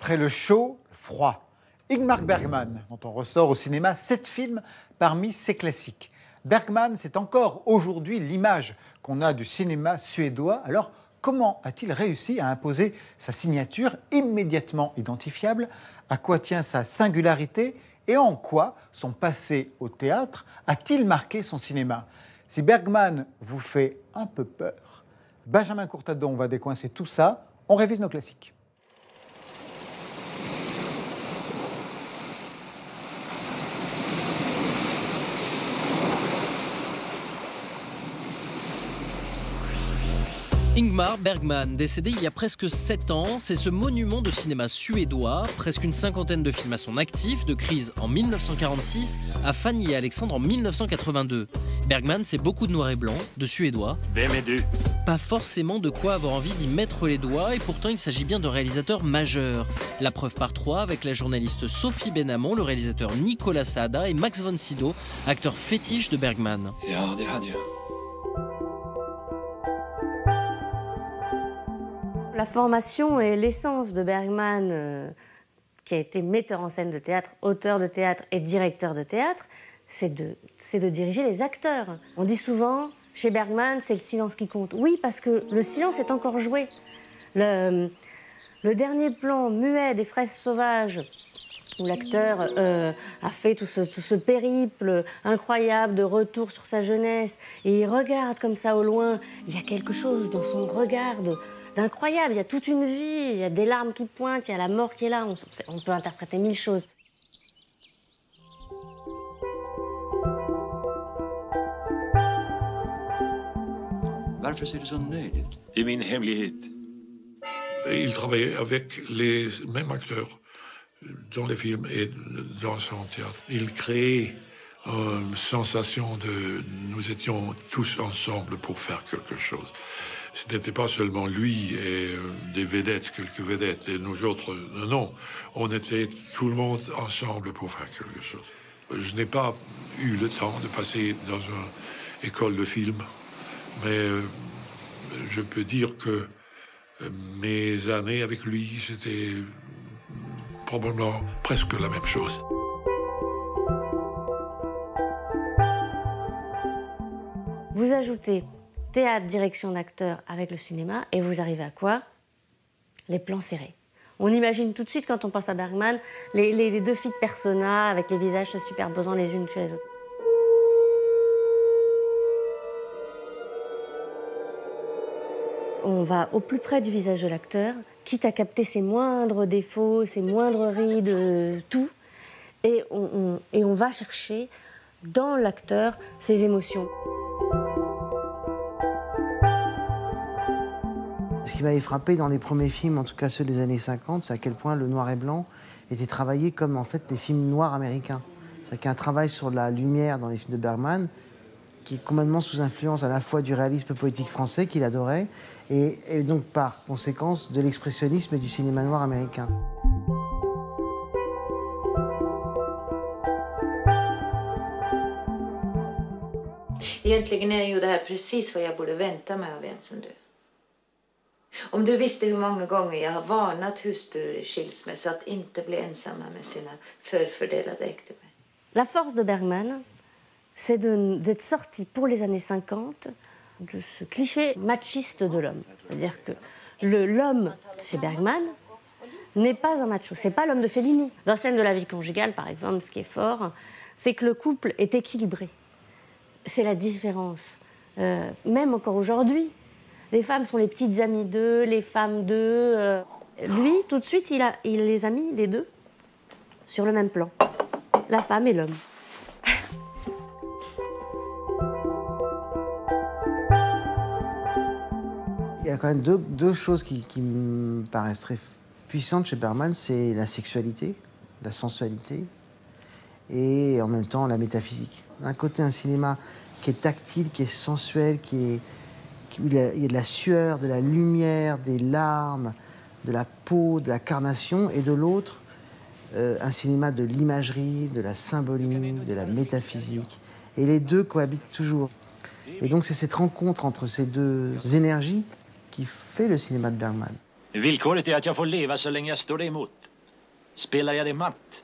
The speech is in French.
Après le chaud, le froid. Ingmar Bergman, dont on ressort au cinéma 7 films parmi ses classiques. Bergman, c'est encore aujourd'hui l'image qu'on a du cinéma suédois. Alors, comment a-t-il réussi à imposer sa signature immédiatement identifiable? À quoi tient sa singularité? Et en quoi son passé au théâtre a-t-il marqué son cinéma? Si Bergman vous fait un peu peur, Benjamin Courtadon va décoincer tout ça. On révise nos classiques. Ingmar Bergman, décédé il y a presque 7 ans, c'est ce monument de cinéma suédois, presque une cinquantaine de films à son actif, de Crise en 1946 à Fanny et Alexandre en 1982. Bergman, c'est beaucoup de noir et blanc, de suédois. Pas forcément de quoi avoir envie d'y mettre les doigts, et pourtant il s'agit bien d'un réalisateur majeur. La preuve par 3 avec la journaliste Sophie Benamon, le réalisateur Nicolas Saada et Max von Sydow, acteur fétiche de Bergman. La formation et l'essence de Bergman, qui a été metteur en scène de théâtre, auteur de théâtre et directeur de théâtre, c'est de diriger les acteurs. On dit souvent, chez Bergman, c'est le silence qui compte. Oui, parce que le silence est encore joué. Le dernier plan muet des Fraises sauvages, où l'acteur a fait tout ce périple incroyable de retour sur sa jeunesse, et il regarde comme ça au loin. Il y a quelque chose dans son regard d'incroyable. Il y a toute une vie, il y a des larmes qui pointent, il y a la mort qui est là. On peut interpréter 1000 choses. Varför ser du så nöjd ut? Det är min hemlighet. Il travaillait avec les mêmes acteurs dans les films et dans son théâtre. Il créait une sensation de nous étions tous ensemble pour faire quelque chose. Ce n'était pas seulement lui et des vedettes, quelques vedettes, et nous autres. Non, on était tout le monde ensemble pour faire quelque chose. Je n'ai pas eu le temps de passer dans une école de film, mais je peux dire que mes années avec lui, c'était probablement presque la même chose. Vous ajoutez théâtre, direction d'acteur avec le cinéma, et vous arrivez à quoi? Les plans serrés. On imagine tout de suite, quand on pense à Bergman, les deux filles de persona avec les visages se superposant les unes sur les autres. On va au plus près du visage de l'acteur, quitte à capter ses moindres défauts, ses moindres rides, tout. Et on va chercher dans l'acteur ses émotions. Ce qui m'avait frappé dans les premiers films, en tout cas ceux des années 50, c'est à quel point le noir et blanc était travaillé comme en fait des films noirs américains. C'est qu'il y a un travail sur la lumière dans les films de Bergman qui est complètement sous influence à la fois du réalisme poétique français qu'il adorait et donc par conséquence de l'expressionnisme et du cinéma noir américain. Egentligen är ju det här precis vad jag borde vänta mig av en som du. Om du visste hur många gånger jag har varnat hustrur i skilsmässa att inte bli ensamma med sina förfördelade äktemän. La force de Bergman, c'est d'être sorti pour les années 50 de ce cliché machiste de l'homme. C'est-à-dire que l'homme chez Bergman n'est pas un macho, c'est pas l'homme de Fellini. Dans Scène de la vie conjugale, par exemple, ce qui est fort, c'est que le couple est équilibré. C'est la différence. Même encore aujourd'hui, les femmes sont les petites amies d'eux, les femmes d'eux. Lui, tout de suite, il les a mis, les deux, sur le même plan. La femme et l'homme. Il y a quand même deux choses qui me paraissent très puissantes chez Bergman, c'est la sexualité, la sensualité, et en même temps la métaphysique. D'un côté, un cinéma qui est tactile, qui est sensuel, il y a de la sueur, de la lumière, des larmes, de la peau, de la carnation, et de l'autre, un cinéma de l'imagerie, de la symbolique, de la métaphysique. Et les deux cohabitent toujours. Et donc c'est cette rencontre entre ces deux énergies qui fait le cinéma de Bergman. Villkoret är att jag får leva så länge jag står emot. Spelar jag det matt